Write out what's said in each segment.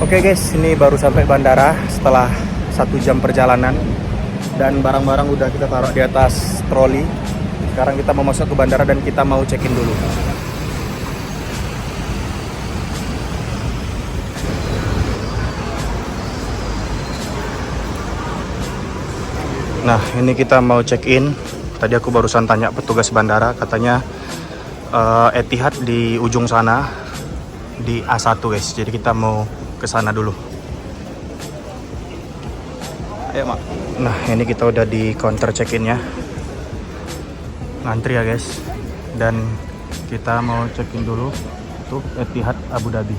Oke guys, ini baru sampai bandara setelah 1 jam perjalanan. Dan barang-barang udah kita taruh di atas troli. Sekarang kita mau masuk ke bandara dan kita mau check-in dulu. Nah, ini kita mau check-in. Tadi aku barusan tanya petugas bandara, katanya Etihad di ujung sana, di A1 guys. Jadi kita mau ke sana dulu. Ayo, Mak. Nah, ini kita udah di counter check-in-nya. Ngantri ya, guys. Dan kita mau check-in dulu. Tuh, Etihad Abu Dhabi.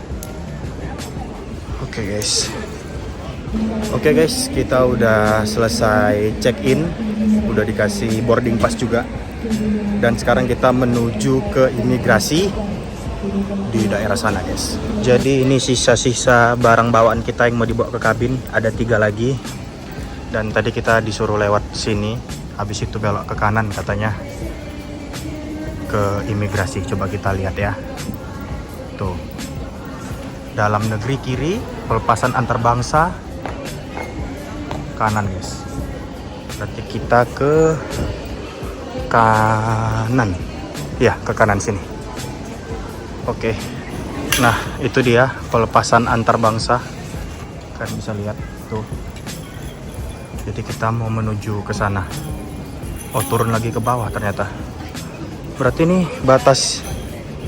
Oke, guys. Oke, guys, kita udah selesai check-in. Udah dikasih boarding pass juga. Dan sekarang kita menuju ke imigrasi di daerah sana, guys. Jadi ini sisa-sisa barang bawaan kita yang mau dibawa ke kabin. Ada 3 lagi. Dan tadi kita disuruh lewat sini, habis itu belok ke kanan katanya ke imigrasi. Coba kita lihat ya. Tuh. Dalam negeri kiri, pelepasan antar bangsa kanan, guys. Berarti kita ke kanan. Ya, ke kanan sini. Oke. Nah, itu dia pelepasan antar bangsa. Kalian bisa lihat tuh. Jadi kita mau menuju ke sana. Oh, turun lagi ke bawah ternyata. Berarti ini batas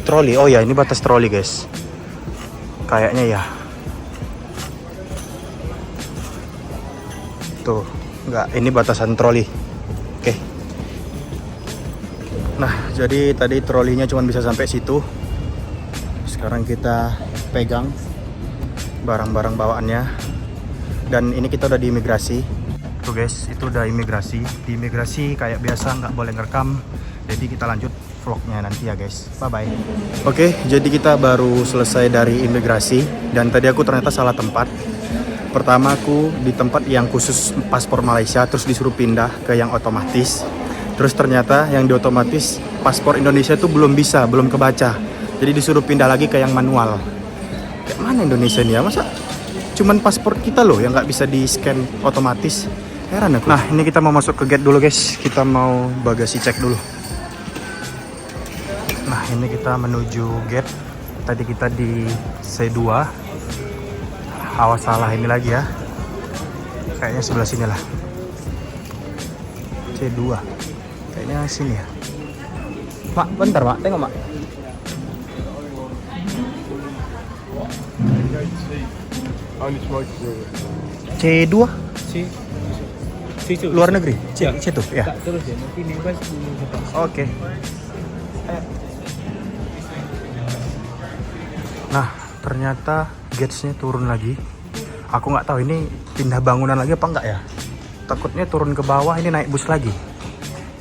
troli. Oh ya, ini batas troli, guys. Kayaknya ya. Tuh, enggak, ini batasan troli. Oke. Nah, jadi tadi trolinya cuma bisa sampai situ. Sekarang kita pegang barang-barang bawaannya. Dan ini kita udah di imigrasi. Tuh guys, itu udah imigrasi. Di imigrasi kayak biasa nggak boleh ngerekam. Jadi kita lanjut vlognya nanti ya guys. Bye bye. Oke, jadi kita baru selesai dari imigrasi. Dan tadi aku ternyata salah tempat. Pertama aku di tempat yang khusus paspor Malaysia, terus disuruh pindah ke yang otomatis. Terus ternyata yang di otomatis paspor Indonesia itu belum bisa, belum kebaca. Jadi disuruh pindah lagi ke yang manual. Kayak mana Indonesia nih ya? Masa cuman paspor kita loh yang nggak bisa di scan otomatis? Heran aku. Nah, ini kita mau masuk ke gate dulu guys. Kita mau bagasi cek dulu. Nah, ini kita menuju gate. Tadi kita di C2. Awas salah ini lagi ya. Kayaknya sebelah sini lah. C2. Kayaknya sini ya. Mak, bentar Mak. Tengok Mak. C2? Luar negeri? C2? Ya. Oke. Nah, ternyata gates-nya turun lagi. Aku nggak tahu ini pindah bangunan lagi apa enggak ya. Takutnya turun ke bawah, ini naik bus lagi.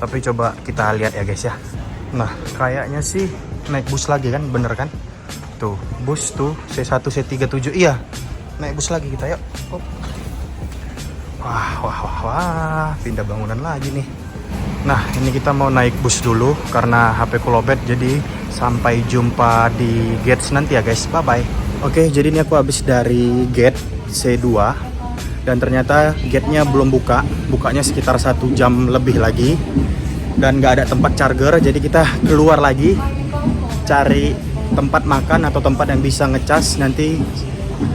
Tapi coba kita lihat ya guys ya. Nah, kayaknya sih naik bus lagi kan, bener kan? Tuh, bus tuh C1, C37. Iya, naik bus lagi kita, yuk. Oh. Wah, pindah bangunan lagi nih. Nah, ini kita mau naik bus dulu karena HP ku lowbat, jadi sampai jumpa di gates nanti ya guys. Bye bye. Oke, jadi ini aku habis dari gate C2 dan ternyata gate-nya belum buka. Bukanya sekitar 1 jam lebih lagi dan nggak ada tempat charger, jadi kita keluar lagi cari tempat makan atau tempat yang bisa ngecas. Nanti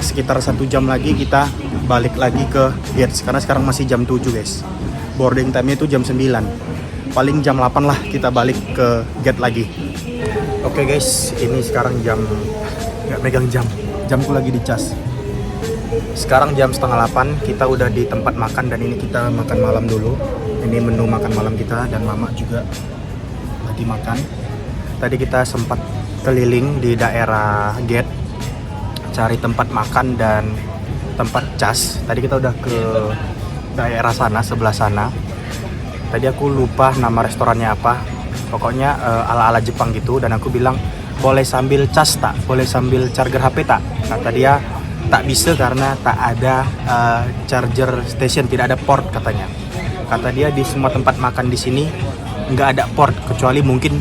sekitar 1 jam lagi kita balik lagi ke gate, karena sekarang masih jam 7 guys. Boarding time-nya itu jam 9. Paling jam 8 lah kita balik ke gate lagi. Oke guys, ini sekarang jam, nggak megang jam, jamku lagi dicas. Sekarang jam setengah 8, kita udah di tempat makan dan ini kita makan malam dulu. Ini menu makan malam kita dan mama juga lagi makan. Tadi kita sempat keliling di daerah gate, cari tempat makan dan tempat cas. Tadi kita udah ke daerah sana, sebelah sana. Tadi aku lupa nama restorannya apa. Pokoknya ala-ala Jepang gitu. Dan aku bilang, boleh sambil cas tak? Boleh sambil charger HP tak? Kata dia, tak bisa karena tak ada charger station, tidak ada port katanya. Kata dia di semua tempat makan di sini nggak ada port, kecuali mungkin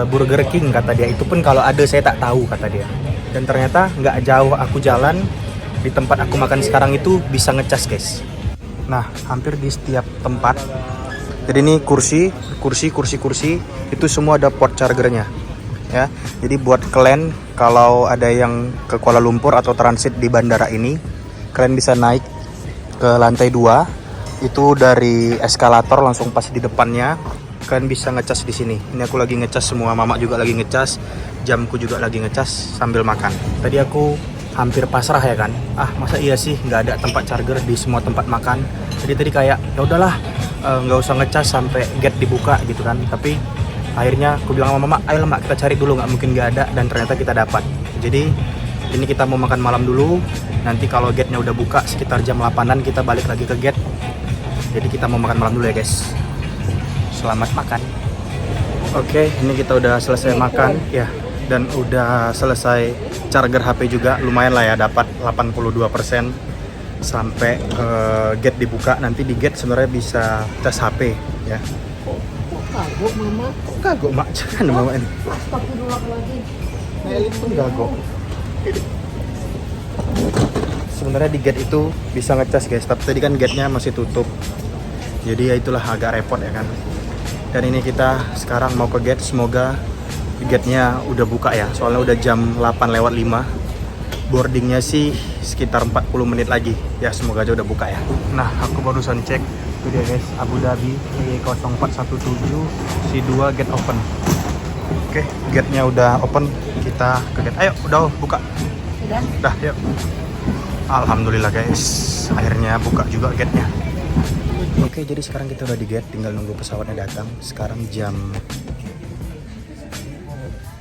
Burger King kata dia. Itu pun kalau ada saya tak tahu kata dia. Dan ternyata nggak jauh aku jalan di tempat aku makan sekarang itu bisa ngecas guys. Nah, hampir di setiap tempat. Jadi ini kursi itu semua ada port chargernya ya. Jadi buat kalian kalau ada yang ke Kuala Lumpur atau transit di bandara ini, kalian bisa naik ke lantai 2. Itu dari eskalator langsung pas di depannya. Kalian bisa ngecas di sini. Ini aku lagi ngecas semua, mama juga lagi ngecas, jamku juga lagi ngecas sambil makan. Tadi aku hampir pasrah ya kan. Masa iya sih nggak ada tempat charger di semua tempat makan. Jadi tadi kayak ya udahlah, nggak usah ngecas sampai gate dibuka gitu kan. Tapi akhirnya aku bilang sama mama, ayo mak kita cari dulu, nggak mungkin nggak ada, dan ternyata kita dapat. Jadi ini kita mau makan malam dulu. Nanti kalau gate-nya udah buka sekitar jam 8-an kita balik lagi ke gate. Jadi kita mau makan malam dulu ya guys. Selamat makan. Oke, ini kita udah selesai makan ya, dan udah selesai charger HP juga. Lumayan lah ya, dapat 82% sampai gate dibuka. Nanti di gate sebenarnya bisa tes HP ya. Kagok mama. Kagok mak, jangan mama ini. Astagfirullahaladzim. Elit pun kagok. Sebenarnya di gate itu bisa ngecas guys, tapi tadi kan gate-nya masih tutup. Jadi ya itulah agak repot ya kan. Dan ini kita sekarang mau ke gate, semoga gate-nya udah buka ya. Soalnya udah jam 8:05. Boardingnya sih sekitar 40 menit lagi. Ya semoga aja udah buka ya. Nah, aku barusan cek. Itu dia guys, Abu Dhabi E0417 C2 gate open. Oke, gate-nya udah open. Kita ke gate. Ayo, udah buka. Sudah? Dah, yuk. Alhamdulillah guys, akhirnya buka juga gate-nya. Oke, jadi sekarang kita udah di gate, tinggal nunggu pesawatnya datang. Sekarang jam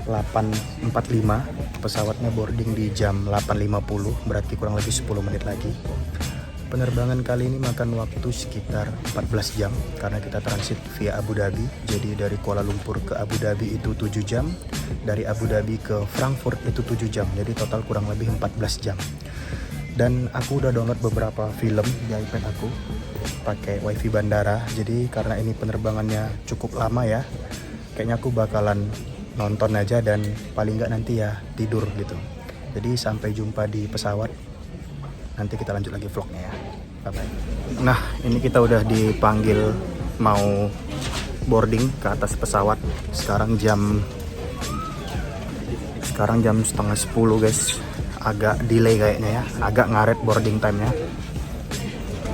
8.45, pesawatnya boarding di jam 8.50, berarti kurang lebih 10 menit lagi. Penerbangan kali ini makan waktu sekitar 14 jam karena kita transit via Abu Dhabi. Jadi dari Kuala Lumpur ke Abu Dhabi itu 7 jam, dari Abu Dhabi ke Frankfurt itu 7 jam, jadi total kurang lebih 14 jam. Dan aku udah download beberapa film di iPad aku pakai wifi bandara. Jadi karena ini penerbangannya cukup lama ya, kayaknya aku bakalan nonton aja dan paling nggak nanti ya tidur gitu. Jadi sampai jumpa di pesawat, nanti kita lanjut lagi vlognya ya. Bye bye. Nah, ini kita udah dipanggil mau boarding ke atas pesawat. Sekarang jam setengah 10 guys. Agak delay kayaknya ya, agak ngaret boarding time-nya.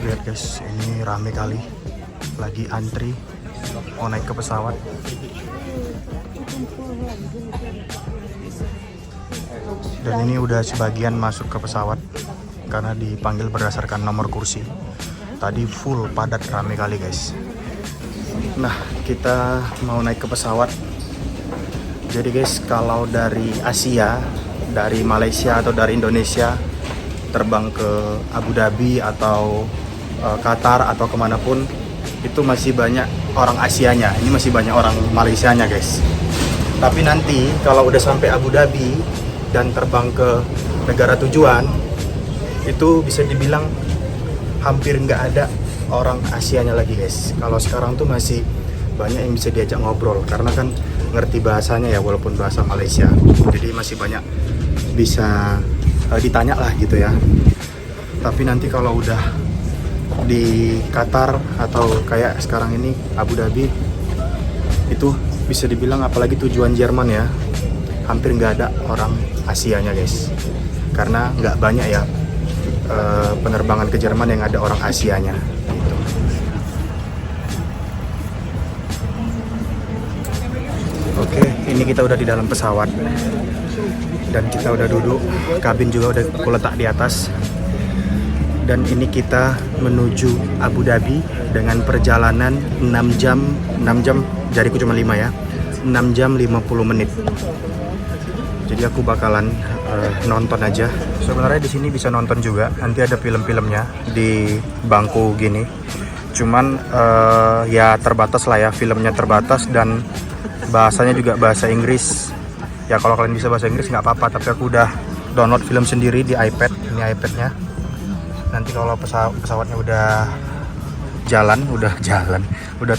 Lihat guys, ini rame kali, lagi antri mau naik ke pesawat. Dan ini udah sebagian masuk ke pesawat karena dipanggil berdasarkan nomor kursi. Tadi full padat, rame kali guys. Nah, kita mau naik ke pesawat. Jadi guys, kalau dari Asia, dari Malaysia atau dari Indonesia terbang ke Abu Dhabi atau Qatar atau kemanapun, itu masih banyak orang Asianya. Ini masih banyak orang Malaysianya guys. Tapi nanti kalau udah sampai Abu Dhabi dan terbang ke negara tujuan, itu bisa dibilang hampir nggak ada orang Asianya lagi guys. Kalau sekarang tuh masih banyak yang bisa diajak ngobrol karena kan ngerti bahasanya ya, walaupun bahasa Malaysia. Jadi masih banyak bisa ditanya lah gitu ya. Tapi nanti kalau udah di Qatar atau kayak sekarang ini Abu Dhabi, itu bisa dibilang apalagi tujuan Jerman ya, hampir nggak ada orang Asianya guys. Karena nggak banyak ya penerbangan ke Jerman yang ada orang Asianya gitu. Oke, ini kita udah di dalam pesawat dan kita udah duduk, kabin juga udah aku letak di atas. Dan ini kita menuju Abu Dhabi dengan perjalanan 6 jam, jariku cuma 5 ya, 6 jam 50 menit. Jadi aku bakalan nonton aja. Sebenarnya di sini bisa nonton juga, nanti ada film-filmnya di bangku gini. Cuman ya terbatas lah ya, filmnya terbatas dan bahasanya juga bahasa Inggris. Ya kalau kalian bisa bahasa Inggris nggak apa-apa, tapi aku udah download film sendiri di iPad. Ini iPadnya. Nanti kalau pesawatnya udah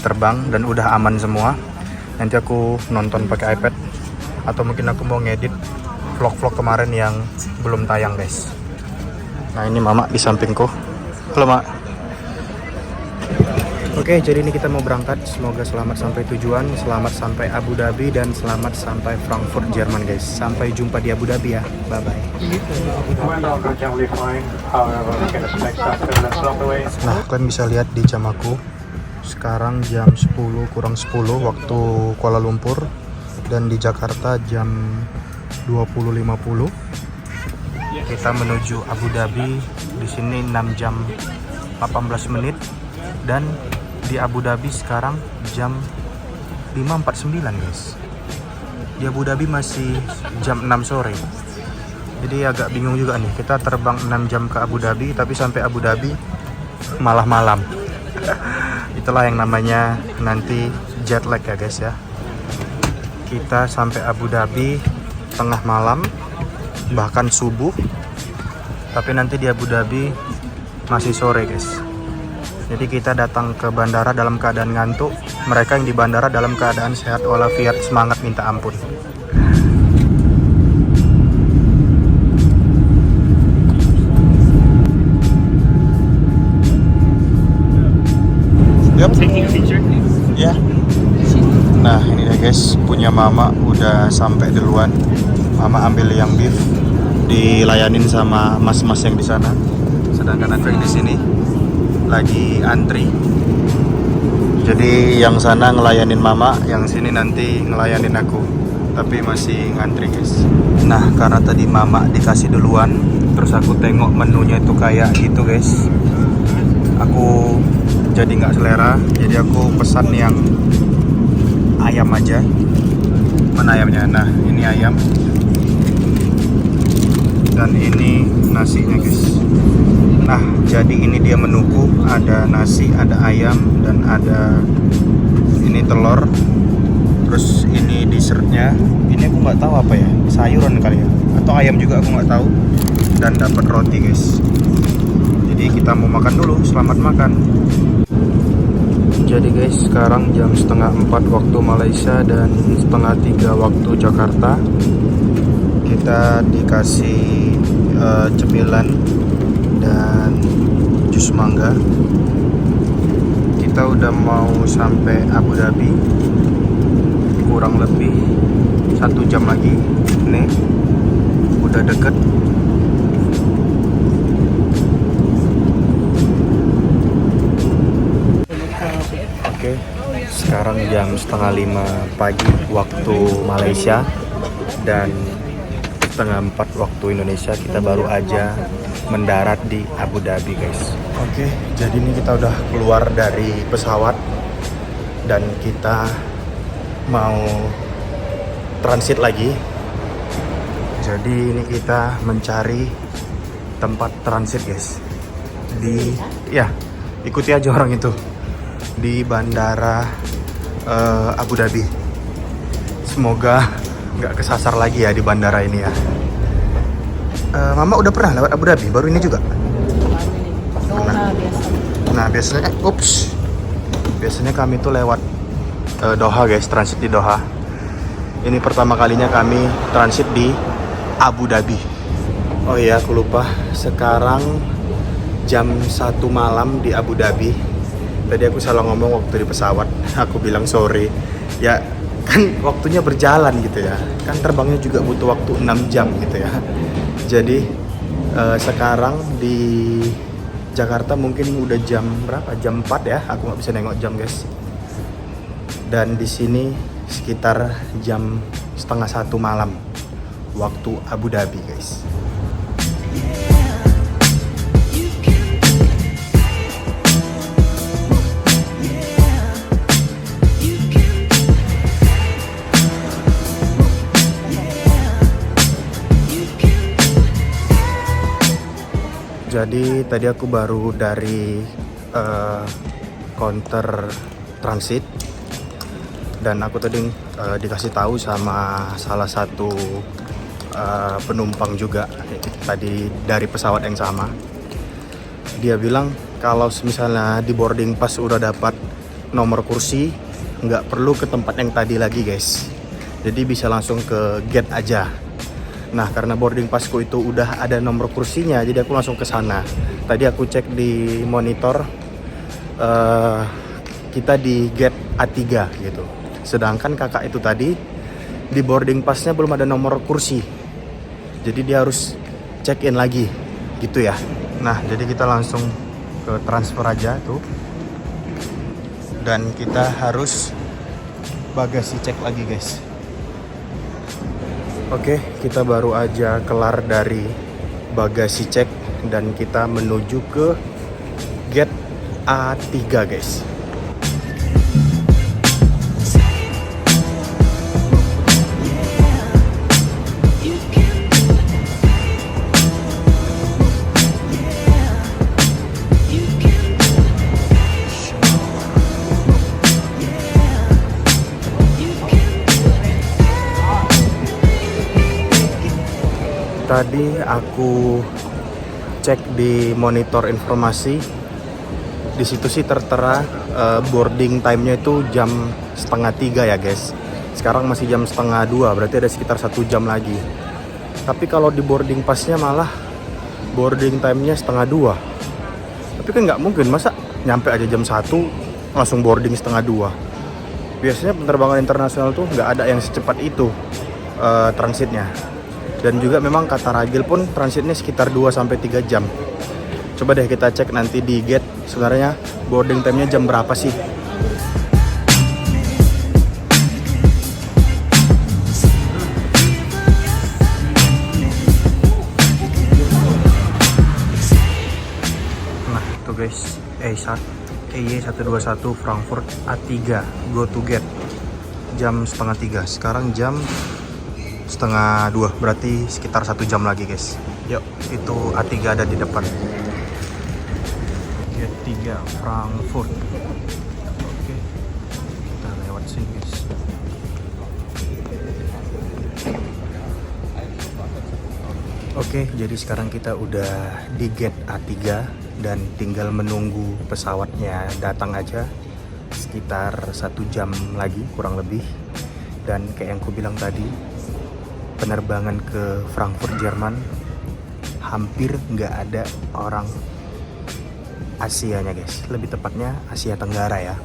terbang dan udah aman semua, nanti aku nonton pakai iPad. Atau mungkin aku mau ngedit vlog-vlog kemarin yang belum tayang guys. Nah ini mama di sampingku. Halo mak. Oke, jadi ini kita mau berangkat. Semoga selamat sampai tujuan, selamat sampai Abu Dhabi, dan selamat sampai Frankfurt, Jerman guys. Sampai jumpa di Abu Dhabi ya. Bye bye. Nah, kalian bisa lihat di jam aku. Sekarang jam 10 kurang 10 waktu Kuala Lumpur, dan di Jakarta jam 20.50. Kita menuju Abu Dhabi. Di sini 6 jam 18 menit, dan di Abu Dhabi sekarang jam 5.49 guys. Di Abu Dhabi masih jam 6 sore. Jadi agak bingung juga nih. Kita terbang 6 jam ke Abu Dhabi, tapi sampai Abu Dhabi malah malam. Itulah yang namanya nanti jet lag ya guys ya. Kita sampai Abu Dhabi tengah malam, bahkan subuh. Tapi nanti di Abu Dhabi masih sore guys. Jadi kita datang ke bandara dalam keadaan ngantuk. Mereka yang di bandara dalam keadaan sehat walafiat, semangat minta ampun. Yep. Ya. Nah ini deh guys, punya mama udah sampai duluan. Mama ambil yang beef, dilayanin sama mas-mas yang di sana. Sedangkan aku yang di sini lagi antri. Jadi yang sana ngelayanin mama, yang sini nanti ngelayanin aku. Tapi masih ngantri guys. Nah karena tadi mama dikasih duluan, terus aku tengok menunya itu kayak gitu guys, aku jadi nggak selera. Jadi aku pesan yang ayam aja. Mana ayamnya? Nah ini ayam, dan ini nasinya guys. Nah, jadi ini dia menuku, ada nasi, ada ayam, dan ada ini telur. Terus ini dessertnya, ini aku nggak tahu apa ya, sayuran kali ya, atau ayam juga aku nggak tahu. Dan dapat roti guys. Jadi kita mau makan dulu, selamat makan. Jadi guys, sekarang jam 3:30 waktu Malaysia dan 2:30 waktu Jakarta. Kita dikasih cemilan dan jus mangga. Kita udah mau sampai Abu Dhabi, kurang lebih 1 jam lagi. Nih udah deket. Oke, sekarang jam 4:30 pagi waktu Malaysia dan 3:30 waktu Indonesia. Kita baru aja mendarat di Abu Dhabi guys. Oke, jadi ini kita udah keluar dari pesawat dan kita mau transit lagi. Jadi ini kita mencari tempat transit guys. Ikuti aja orang itu di bandara Abu Dhabi. Semoga nggak kesasar lagi ya di bandara ini ya. Mama udah pernah lewat Abu Dhabi? Baru ini juga? Pernah. Nah biasanya, biasanya kami tuh lewat Doha guys, transit di Doha. Ini pertama kalinya kami transit di Abu Dhabi. Oh iya, aku lupa. Sekarang jam 1 malam di Abu Dhabi. Tadi aku salah ngomong waktu di pesawat. Aku bilang sorry. Ya kan waktunya berjalan gitu ya. Kan terbangnya juga butuh waktu 6 jam gitu ya. Jadi sekarang di Jakarta mungkin udah jam berapa? Jam 4 ya. Aku nggak bisa nengok jam guys. Dan di sini sekitar jam 12:30 malam waktu Abu Dhabi guys. Jadi tadi aku baru dari counter transit dan aku tadi dikasih tahu sama salah satu penumpang juga tadi dari pesawat yang sama. Dia bilang kalau misalnya di boarding pass udah dapat nomor kursi, nggak perlu ke tempat yang tadi lagi guys. Jadi bisa langsung ke gate aja. Nah, karena boarding passku itu udah ada nomor kursinya, jadi aku langsung ke sana. Tadi aku cek di monitor, kita di gate A3 gitu. Sedangkan kakak itu tadi di boarding passnya belum ada nomor kursi, jadi dia harus check in lagi gitu ya. Nah, jadi kita langsung ke transfer aja tuh, dan kita harus bagasi cek lagi guys. Oke, kita baru aja kelar dari bagasi cek dan kita menuju ke gate A3 guys. Tadi aku cek di monitor informasi, di situ sih tertera boarding time-nya itu jam 2:30 ya guys. Sekarang masih jam 1:30, berarti ada sekitar 1 jam lagi. Tapi kalau di boarding pass-nya malah boarding time-nya 1:30. Tapi kan nggak mungkin, masa nyampe aja jam 1 langsung boarding 1:30. Biasanya penerbangan internasional tuh nggak ada yang secepat itu transitnya. Dan juga memang kata Ragil pun transitnya sekitar 2-3 jam. Coba deh kita cek nanti di gate sebenarnya boarding time-nya jam berapa sih. Nah itu guys, EY121 Frankfurt A3 go to gate jam 1:30. Sekarang jam 1:30, berarti sekitar 1 jam lagi guys. Yuk, itu A3 ada di depan. Gate 3 Frankfurt. Oke, kita lewat sini guys. Oke, jadi sekarang kita udah di gate A3 dan tinggal menunggu pesawatnya datang aja. Sekitar 1 jam lagi kurang lebih. Dan kayak yang ku bilang tadi, penerbangan ke Frankfurt Jerman hampir nggak ada orang Asianya guys, lebih tepatnya Asia Tenggara ya,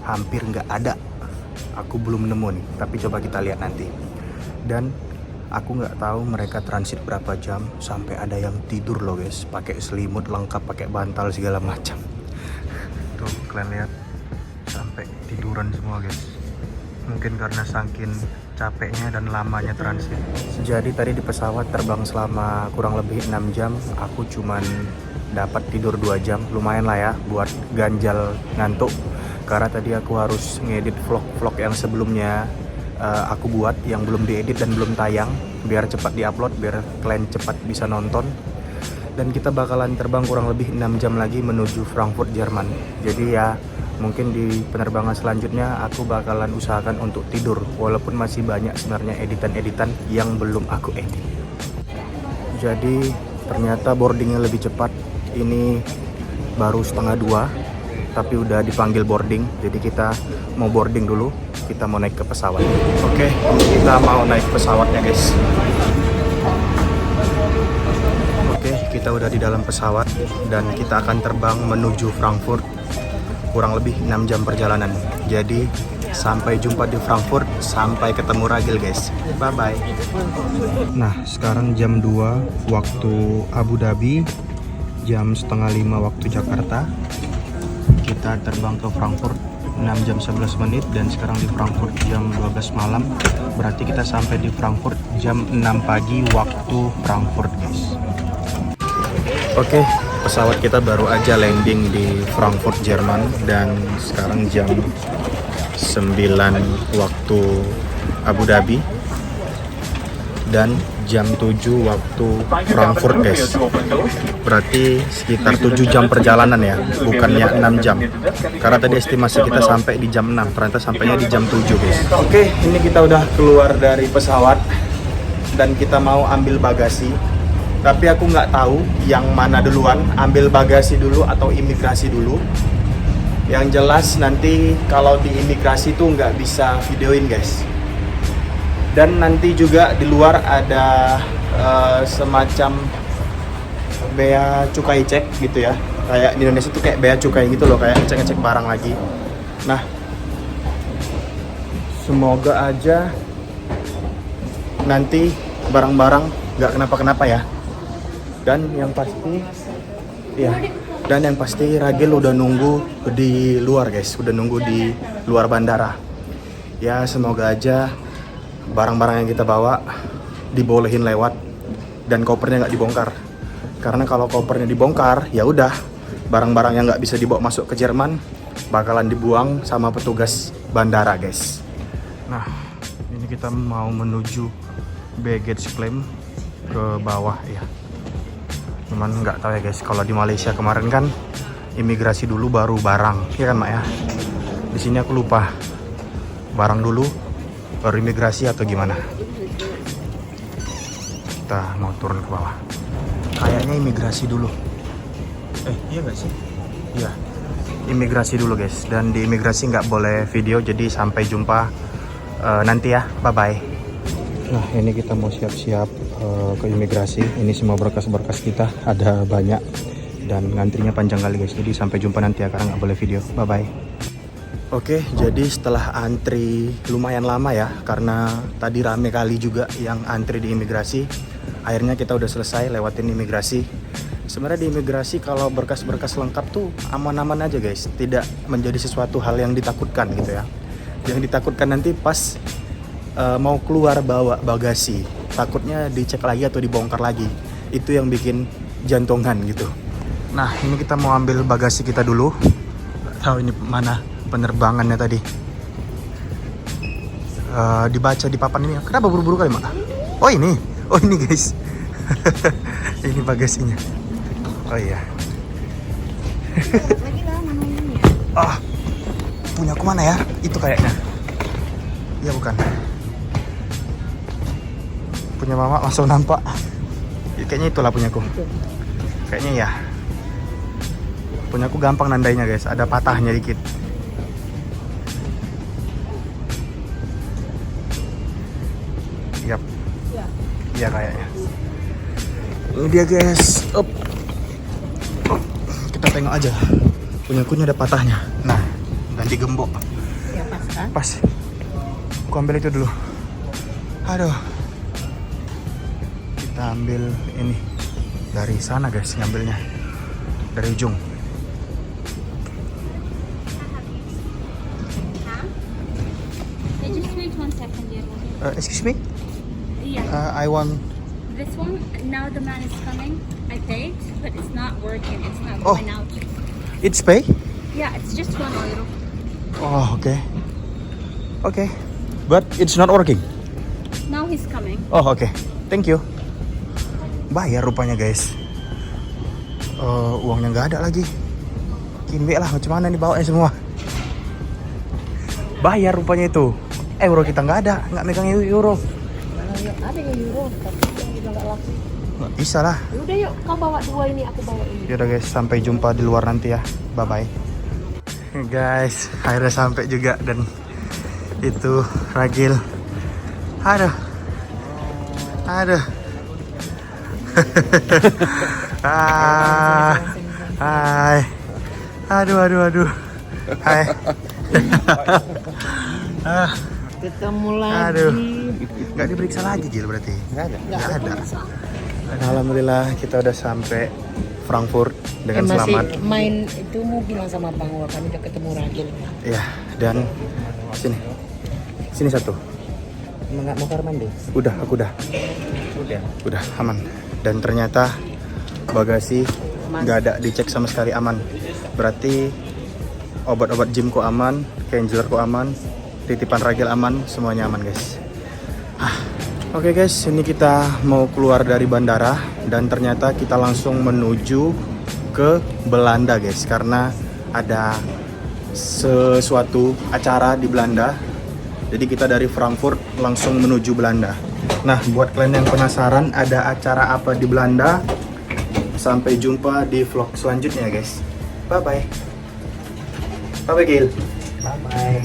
hampir nggak ada. Aku belum nemu nih, tapi coba kita lihat nanti. Dan aku nggak tahu mereka transit berapa jam, sampai ada yang tidur loh guys, pakai selimut lengkap, pakai bantal segala macam. Tuh kalian lihat, sampai tiduran semua guys. Mungkin karena saking capeknya dan lamanya transit. Jadi tadi di pesawat terbang selama kurang lebih 6 jam, aku cuman dapat tidur 2 jam. Lumayan lah ya buat ganjal ngantuk. Karena tadi aku harus ngedit vlog yang sebelumnya aku buat, yang belum diedit dan belum tayang, biar cepat diupload, biar kalian cepat bisa nonton. Dan kita bakalan terbang kurang lebih 6 jam lagi menuju Frankfurt Jerman. Jadi ya mungkin di penerbangan selanjutnya aku bakalan usahakan untuk tidur, walaupun masih banyak sebenarnya editan-editan yang belum aku edit. Jadi ternyata boardingnya lebih cepat. Ini baru 1:30 tapi udah dipanggil boarding. Jadi kita mau boarding dulu, kita mau naik ke pesawat. Oke, kita mau naik pesawatnya guys. Oke, kita udah di dalam pesawat dan kita akan terbang menuju Frankfurt. Kurang lebih 6 jam perjalanan. Jadi sampai jumpa di Frankfurt, sampai ketemu Ragil guys. Bye bye. Nah, sekarang jam 2 waktu Abu Dhabi, jam 4:30 waktu Jakarta. Kita terbang ke Frankfurt 6 jam 11 menit dan sekarang di Frankfurt jam 12 malam. Berarti kita sampai di Frankfurt jam 6 pagi waktu Frankfurt guys. Oke, pesawat kita baru aja landing di Frankfurt Jerman dan sekarang jam 9 waktu Abu Dhabi dan jam 7 waktu Frankfurt guys. Berarti sekitar 7 jam perjalanan ya, bukannya 6 jam. Karena tadi estimasi kita sampai di jam 6, ternyata sampainya di jam 7 guys. Oke, ini kita udah keluar dari pesawat dan kita mau ambil bagasi. Tapi aku nggak tahu yang mana duluan, ambil bagasi dulu atau imigrasi dulu. Yang jelas nanti kalau di imigrasi tuh nggak bisa videoin guys. Dan nanti juga di luar ada semacam bea cukai cek gitu ya. Kayak di Indonesia tuh kayak bea cukai gitu loh, kayak ngecek-ngecek barang lagi. Nah, semoga aja nanti barang-barang nggak kenapa-kenapa ya. Dan yang pasti, ya. Dan yang pasti Ragil udah nunggu di luar guys, udah nunggu di luar bandara. Ya semoga aja barang-barang yang kita bawa dibolehin lewat dan kopernya nggak dibongkar. Karena kalau kopernya dibongkar, ya udah barang-barang yang nggak bisa dibawa masuk ke Jerman bakalan dibuang sama petugas bandara guys. Nah, ini kita mau menuju baggage claim ke bawah ya. Cuman nggak tahu ya guys, kalau di Malaysia kemarin kan imigrasi dulu baru barang, ya kan Mak ya? Di sini aku lupa barang dulu baru imigrasi atau gimana. Kita mau turun ke bawah. Kayaknya imigrasi dulu. Iya nggak sih? Iya, imigrasi dulu guys. Dan di imigrasi nggak boleh video, jadi sampai jumpa nanti ya. Bye bye. Nah, ini kita mau siap-siap ke imigrasi. Ini semua berkas-berkas kita ada banyak dan ngantrinya panjang kali guys. Jadi sampai jumpa nanti ya, karena nggak boleh video. Bye bye. Oke, jadi setelah antri lumayan lama ya, karena tadi rame kali juga yang antri di imigrasi. Akhirnya kita udah selesai lewatin imigrasi. Sebenarnya di imigrasi kalau berkas-berkas lengkap tuh aman-aman aja guys, tidak menjadi sesuatu hal yang ditakutkan gitu ya. Yang ditakutkan nanti pas mau keluar bawa bagasi, takutnya dicek lagi atau dibongkar lagi. Itu yang bikin jantungan gitu. Nah, ini kita mau ambil bagasi kita dulu. Tahu ini mana penerbangannya tadi? Dibaca di papan ini. Kenapa buru-buru kali Mak? Oh ini guys. Ini bagasinya. Oh iya. Lagi lah namanya. Punya aku mana ya? Itu kayaknya. Iya bukan. Punya mama langsung nampak. Kayaknya itulah punyaku. Kayaknya ya. Punyaku gampang nandainya guys. Ada patahnya dikit. Yap. Iya kayaknya. Ini dia guys. Kita tengok aja. Punyaku ada patahnya. Nah, ganti gembok. Ya pas kan? Pas. Aku ambil itu dulu. Aduh. Kita ambil ini dari sana guys, ngambilnya dari ujung. Just wait 1 second, dear. Excuse me? Yeah, I want. this one, now the man is coming. I paid, but it's not working. It's not Oh. going out. It's pay? Yeah, it's just €1. Oh, okay. Okay. But it's not working. Now he's coming. Oh, okay. Thank you. Bayar rupanya guys. Uangnya nggak ada lagi. Kinbe lah, macam mana nih bawanya semua. Bayar rupanya itu. Euro kita nggak ada, nggak megang euro. Ada yang euro, tapi yang juga nggak laku. Nggak bisa lah. Yaudah yuk, kau bawa dua ini, aku bawa ini. Yaudah guys, sampai jumpa di luar nanti ya. Bye bye. Guys, akhirnya sampai juga dan itu Ragil. Aduh. Hai. Aduh. Hai. Ketemu lagi. Aduh. Nggak diperiksa lagi Gil berarti? Nggak ada. Alhamdulillah kita udah sampai Frankfurt dengan selamat. Main itu mau bilang sama Bang Wah, kami udah ketemu Ragil. Ya, dan sini satu. Emang nggak mau kamar mandi? Aku udah. Udah aman. Dan ternyata bagasi nggak ada dicek sama sekali, aman. Berarti obat-obat gymku aman, Kenjelerku aman, titipan Ragil aman, semuanya aman guys. Oke guys, ini kita mau keluar dari bandara dan ternyata kita langsung menuju ke Belanda guys, karena ada sesuatu acara di Belanda. Jadi kita dari Frankfurt langsung menuju Belanda. Nah, buat kalian yang penasaran ada acara apa di Belanda, sampai jumpa di vlog selanjutnya guys. Bye bye. Bye bye Gil. Bye bye.